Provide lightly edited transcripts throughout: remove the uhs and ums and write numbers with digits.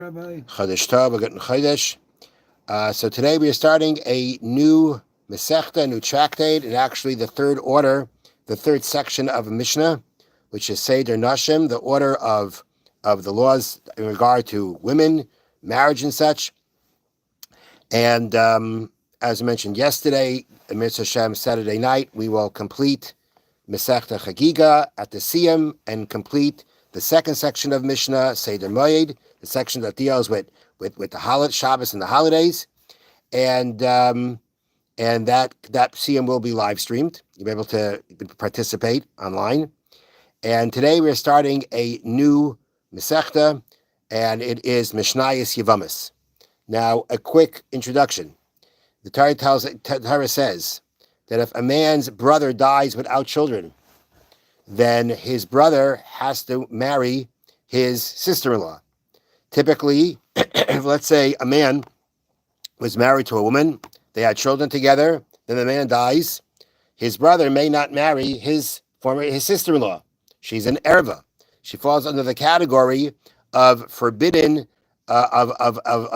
Rabbi. Chodesh Tov, Agut Chodesh. So today we are starting a new Masechta, a new tractate, and actually the third order, the third section of Mishna, which is Seder Nashim, the order of the laws in regard to women, marriage, and such. And as I mentioned yesterday, Mitzvah Hashem, Saturday night, we will complete Masechta Chagiga at the Siyam and complete the second section of Mishnah, Seder Moed, the section that deals with the holiday, Shabbos and the holidays, and that Siyam will be live streamed. You'll be able to participate online. And today we're starting a new Masechta, and it is Mishnayos Yevamos. Now, a quick introduction. The Torah says that if a man's brother dies without children, then his brother has to marry his sister-in-law. Typically, if let's say a man was married to a woman, they had children together, then the man dies, his brother may not marry his sister-in-law. She's an erva. She falls under the category of forbidden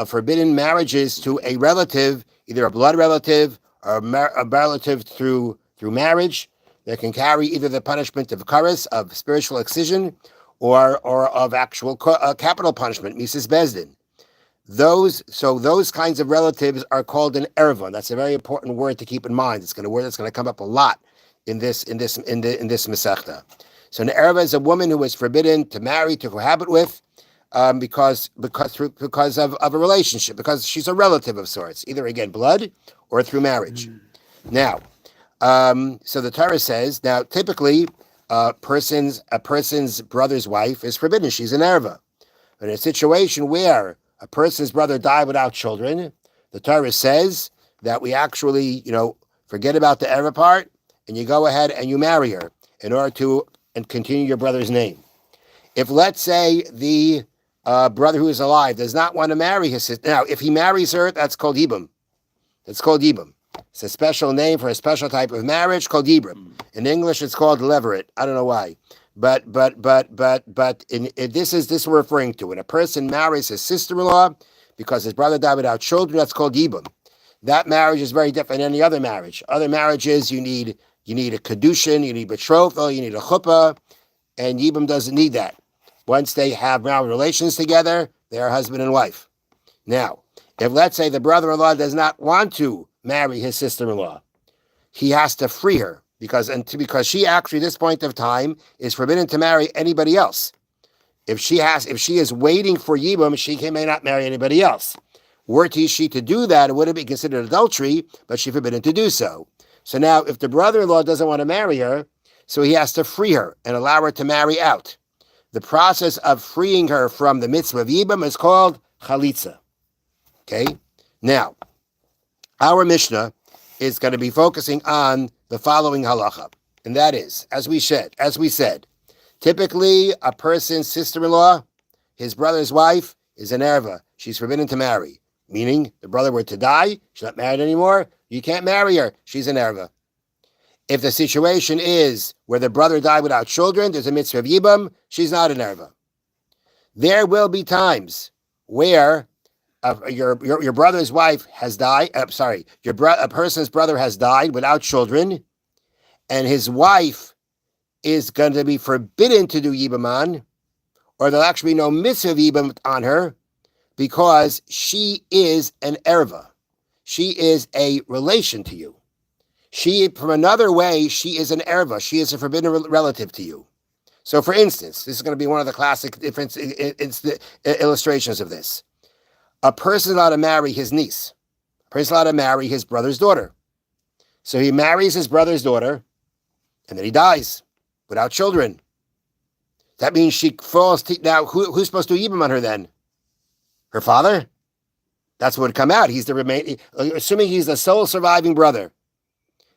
forbidden marriages to a relative, either a blood relative or a relative through marriage, that can carry either the punishment of kares, of spiritual excision, or of actual capital punishment, mises bezdin. Those kinds of relatives are called an erva. That's a very important word to keep in mind. It's a word that's going to come up a lot in this Masechta. So an erva is a woman who is forbidden to marry, to cohabit with, because of a relationship, because she's a relative of sorts, either again blood or through marriage. Now, so the Torah says, now typically a person's brother's wife is forbidden. She's an erva. But in a situation where a person's brother died without children, the Torah says that we actually, forget about the erva part, and you go ahead and you marry her in order to and continue your brother's name. If, let's say, the brother who is alive does not want to marry his sister, now if he marries her, that's called yibum. That's called yibum. It's a special name for a special type of marriage called yibum. In English, it's called leveret. I don't know why, but this we're referring to. When a person marries his sister-in-law because his brother died without children, that's called yibum. That marriage is very different than any other marriage. Other marriages, you need a kedushin, you need betrothal, you need a chuppah, and yibum doesn't need that. Once they have marital relations together, they are husband and wife. Now, if let's say the brother-in-law does not want to marry his sister-in-law, he has to free her because she actually at this point of time is forbidden to marry anybody else. If she is waiting for yibum, she may not marry anybody else. Were she to do that, it wouldn't be considered adultery, but she's forbidden to do so. So now, if the brother-in-law doesn't want to marry her, so he has to free her and allow her to marry out. The process of freeing her from the mitzvah of yibum is called chalitza. Okay? Now, our Mishnah is going to be focusing on the following halacha, and that is, as we said, typically a person's sister-in-law, his brother's wife, is an erva. She's forbidden to marry, meaning the brother were to die, she's not married anymore, you can't marry her, she's an erva. If the situation is where the brother died without children, there's a mitzvah of yibum, she's not an erva. There will be times where your brother's wife has died. A person's brother has died without children, and his wife is going to be forbidden to do yibum on, or there'll actually be no mitzvah of yibum on her, because she is an erva. She is a relation to you. From another way, she is an erva. She is a forbidden relative to you. So, for instance, this is going to be one of the classic illustrations of this. A person is allowed to marry his niece. A person is allowed to marry his brother's daughter. So he marries his brother's daughter, and then he dies without children. That means she falls. Now, who's supposed to do yibum on her then? Her father? That's what would come out. Assuming he's the sole surviving brother.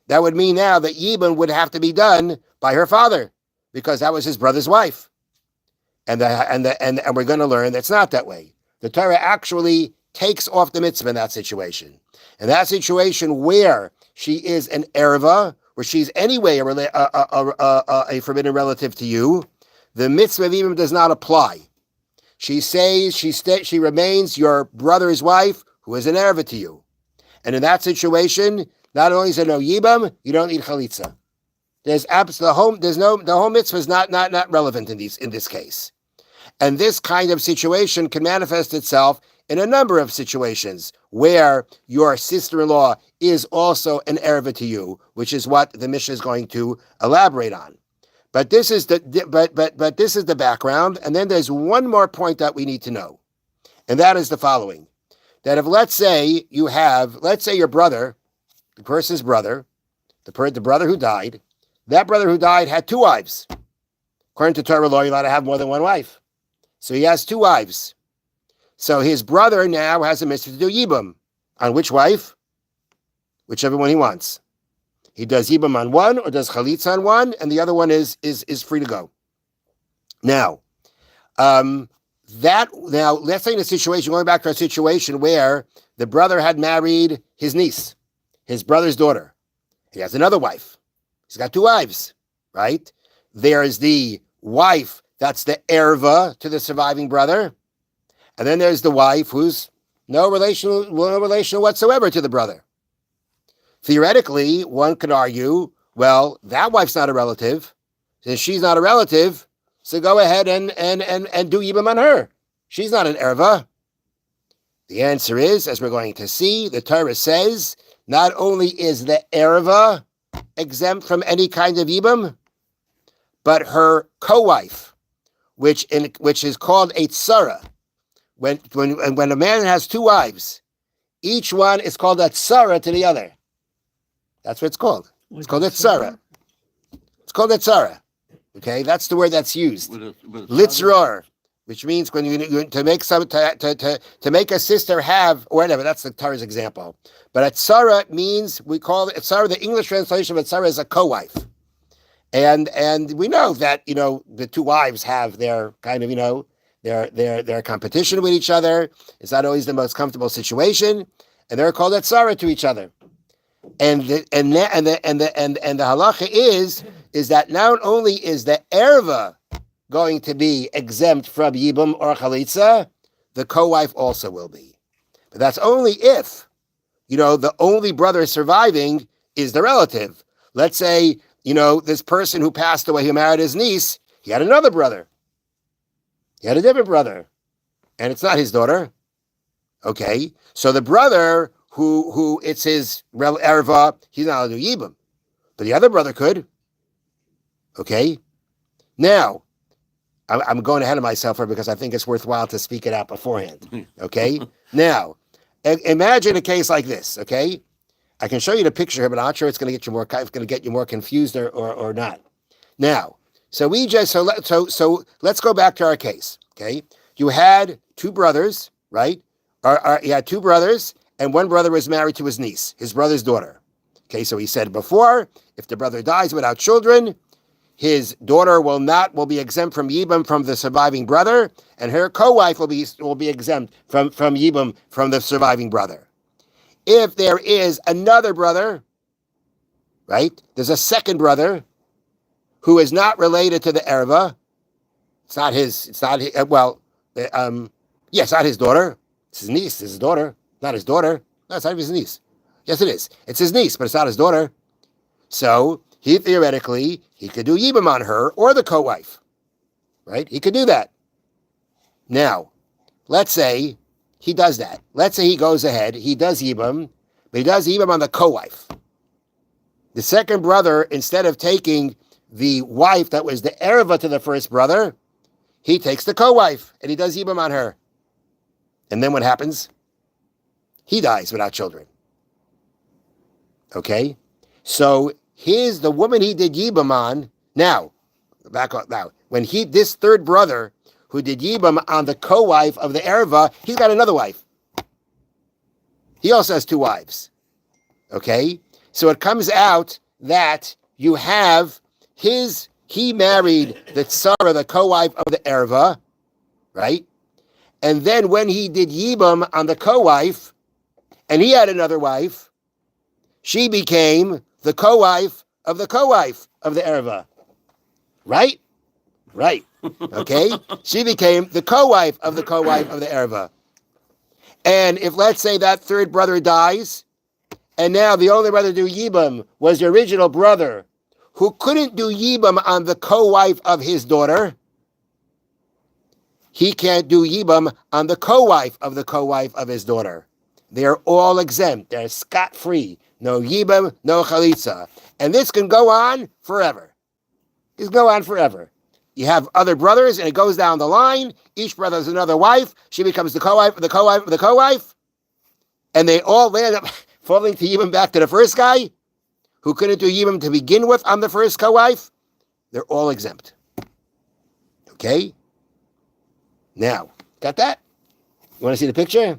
That would mean now that yibum would have to be done by her father, because that was his brother's wife. And we're going to learn that's not that way. The Torah actually takes off the mitzvah in that situation. In that situation where she is an erva, where she's anyway a forbidden relative to you, the mitzvah of yibum does not apply. she says she remains your brother's wife, who is an erva to you. And in that situation, not only is there no yibam, you don't need chalitza. The whole mitzvah is not relevant in this case. And this kind of situation can manifest itself in a number of situations where your sister-in-law is also an erva to you, which is what the Mishnah is going to elaborate on. But this is the background, and then there's one more point that we need to know, and that is the following: that if let's say your brother, the person's brother, the brother who died, that brother who died had two wives. According to Torah law, you're allowed to have more than one wife, so he has two wives. So his brother now has a mitzvah to do yibum on which wife? Whichever one he wants. He does yibum on one or does chalitza on one, and the other one is free to go. Now, let's say in a situation, going back to a situation where the brother had married his niece, his brother's daughter. He has another wife. He's got two wives, right? There's the wife that's the erva to the surviving brother, and then there's the wife who's no relation whatsoever to the brother. Theoretically, one could argue, well, that wife's not a relative. Since she's not a relative, so go ahead and do yibam on her. She's not an erva. The answer is, as we're going to see, the Torah says, not only is the erva exempt from any kind of yibam, but her co-wife, which is called a tzara. When a man has two wives, each one is called a tzara to the other. That's what it's called. It's called a tzara. It's called a tzara. Okay, that's the word that's used. Litzror, which means when you to make a sister have, or whatever. That's the Torah's example. But a tzara means, we call it a tzara. The English translation of a tzara is a co-wife. And we know that the two wives have their kind of their competition with each other. It's not always the most comfortable situation, and they're called a tzara to each other. And the halacha is that not only is the erva going to be exempt from yibum or chalitza, the co-wife also will be. But that's only if the only brother surviving is the relative. Let's say this person who passed away, who married his niece, he had another brother. He had a different brother, and it's not his daughter. Okay, so the brother who it's his erva, he's not allowed to do yibum, but the other brother could. Okay, now I'm going ahead of myself here because I think it's worthwhile to speak it out beforehand. Okay, now imagine a case like this. Okay, I can show you the picture here, but I'm not sure it's going to get you more confused or not. Now, so let's go back to our case. Okay, you had two brothers, right? You had two brothers, and one brother was married to his niece, his brother's daughter. Okay, so he said before, if the brother dies without children, his daughter will be exempt from yibum from the surviving brother, and her co-wife will be exempt from yibum from the surviving brother. If there is another brother, right? There's a second brother who is not related to the erva. It's not his daughter. It's his niece. It's his daughter. Not his daughter. No, it's not his niece. Yes, it is. It's his niece, but it's not his daughter. So he could do yibum on her or the co-wife, right? He could do that. Now, let's say he does that. Let's say he goes ahead, he does yibum, but he does yibum on the co-wife. The second brother, instead of taking the wife that was the erva to the first brother, he takes the co-wife and he does yibum on her. And then what happens? He dies without children. Okay? So the woman he did yibum on, now, when this third brother who did yibum on the co-wife of the erva, he's got another wife. He also has two wives. Okay? So it comes out that you have he married the tzara, the co-wife of the erva, right? And then when he did yibum on the co-wife, and he had another wife, she became the co-wife of the erva, right? Right. Okay? She became the co-wife of the Erva. And if, let's say, that third brother dies, and now the only brother to do Yibam was the original brother who couldn't do Yibam on the co-wife of his daughter, he can't do Yibam on the co-wife of his daughter. They're all exempt. They're scot-free. No Yibam, no Chalitza. And this can go on forever. It can go on forever. You have other brothers, and it goes down the line. Each brother has another wife. She becomes the co-wife of the co-wife of the co-wife. And they all land up falling to Yibam back to the first guy who couldn't do Yibam to begin with on the first co-wife. They're all exempt. Okay? Now, got that? You want to see the picture?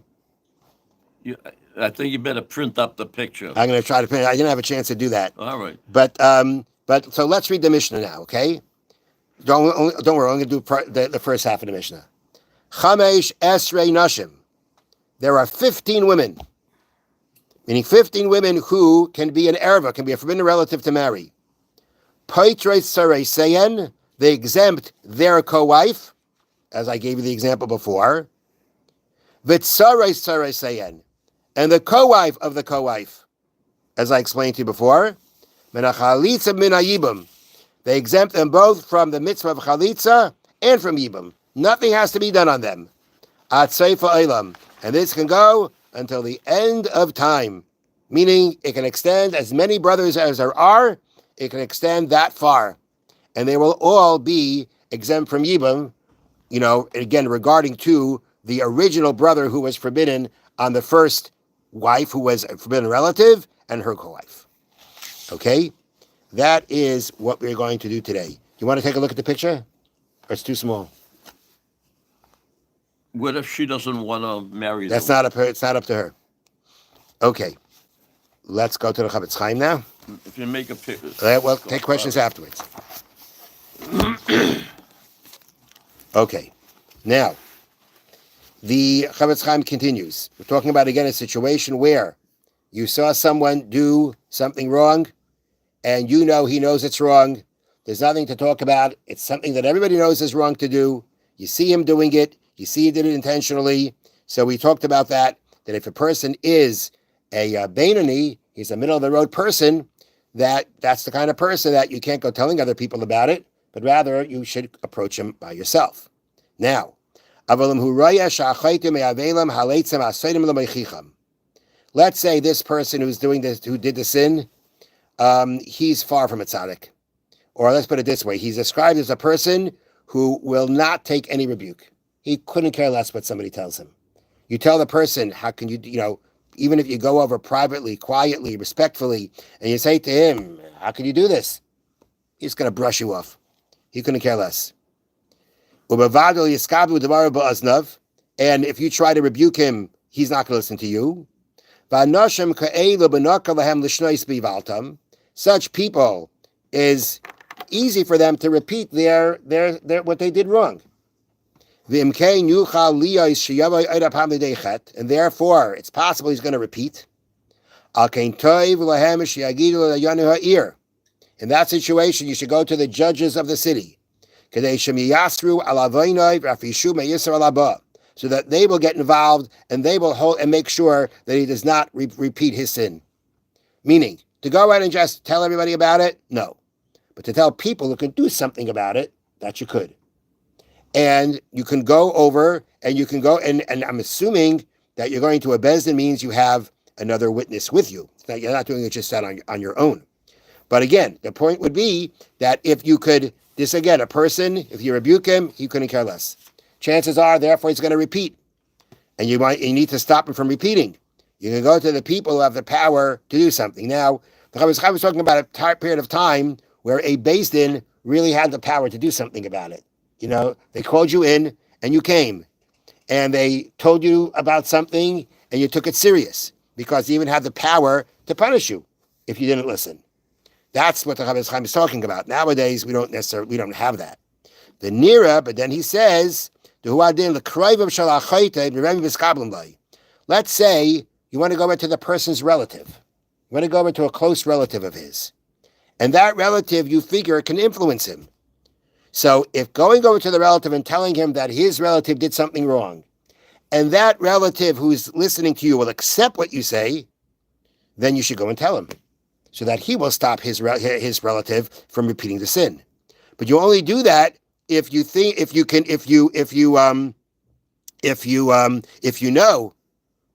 I think you better print up the picture. I'm going to try to print it. I didn't have a chance to do that. All right. But so let's read the Mishnah now, okay? Don't worry, I'm going to do the first half of the Mishnah. Chamesh Esrei Nashim. There are 15 women, meaning 15 women who can be an erva, can be a forbidden relative to marry. Paitrei Sarei Seyen, they exempt their co-wife, as I gave you the example before. V'tsarei Sarei Seyen, and the co-wife of the co-wife, as I explained to you before. Menachalitza min hayibam. They exempt them both from the mitzvah of chalitza and from yibam. Nothing has to be done on them. At seifa eilam. And this can go until the end of time. Meaning, it can extend as many brothers as there are, it can extend that far. And they will all be exempt from yibam, again, regarding to the original brother who was forbidden on the first wife, who was a forbidden relative, and her co-wife. Okay? That is what we're going to do today. You want to take a look at the picture? Or it's too small? What if she doesn't want to marry them? It's not up to her. Okay. Let's go to the Chofetz Chaim now. If you make a picture. Well, take questions afterwards. Okay. Now, the Chofetz Chaim continues. We're talking about, again, a situation where you saw someone do something wrong, and he knows it's wrong. There's nothing to talk about. It's something that everybody knows is wrong to do. You see him doing it. You see he did it intentionally. So we talked about that if a person is a Beinoni, he's a middle-of-the-road person, that's the kind of person that you can't go telling other people about it, but rather you should approach him by yourself. Now, let's say this person who's doing this, who did the sin, he's far from a tzaddik. Or let's put it this way, he's described as a person who will not take any rebuke. He couldn't care less what somebody tells him. You tell the person, how can you, even if you go over privately, quietly, respectfully, and you say to him, how can you do this? He's going to brush you off. He couldn't care less. And if you try to rebuke him, he's not going to listen to you. Such people is easy for them to repeat their what they did wrong. And therefore, it's possible he's going to repeat. In that situation, you should go to the judges of the city, so that they will get involved and they will hold and make sure that he does not repeat his sin. Meaning, to go out and just tell everybody about it, no. But to tell people who can do something about it, that you could. And you can go over, and you can go, and I'm assuming that you're going to a bezdin means you have another witness with you. That you're not doing it just on your own. But again, the point would be that if you could, a person, if you rebuke him, he couldn't care less. Chances are, therefore, he's going to repeat. And you need to stop him from repeating. You can go to the people who have the power to do something. Now, I was talking about a period of time where a bezdin really had the power to do something about it. They called you in and you came, and they told you about something and you took it serious because they even had the power to punish you if you didn't listen. That's what the Chofetz Chaim is talking about. Nowadays, we don't have that. The Nira, but then he says, let's say you want to go into the person's relative. You want to go into a close relative of his. And that relative, you figure, can influence him. So if going over to the relative and telling him that his relative did something wrong, and that relative who's listening to you will accept what you say, then you should go and tell him, so that he will stop his relative from repeating the sin. But you only do that if you know,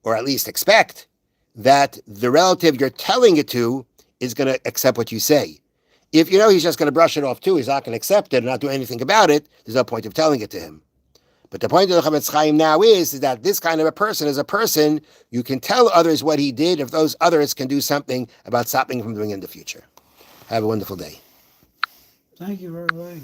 or at least expect, that the relative you're telling it to is going to accept what you say. If you know he's just going to brush it off too, he's not going to accept it and not do anything about it, there's no point of telling it to him. But the point of the Chofetz Chaim now is that this kind of a person is a person you can tell others what he did if those others can do something about stopping him from doing it in the future. Have a wonderful day. Thank you very much.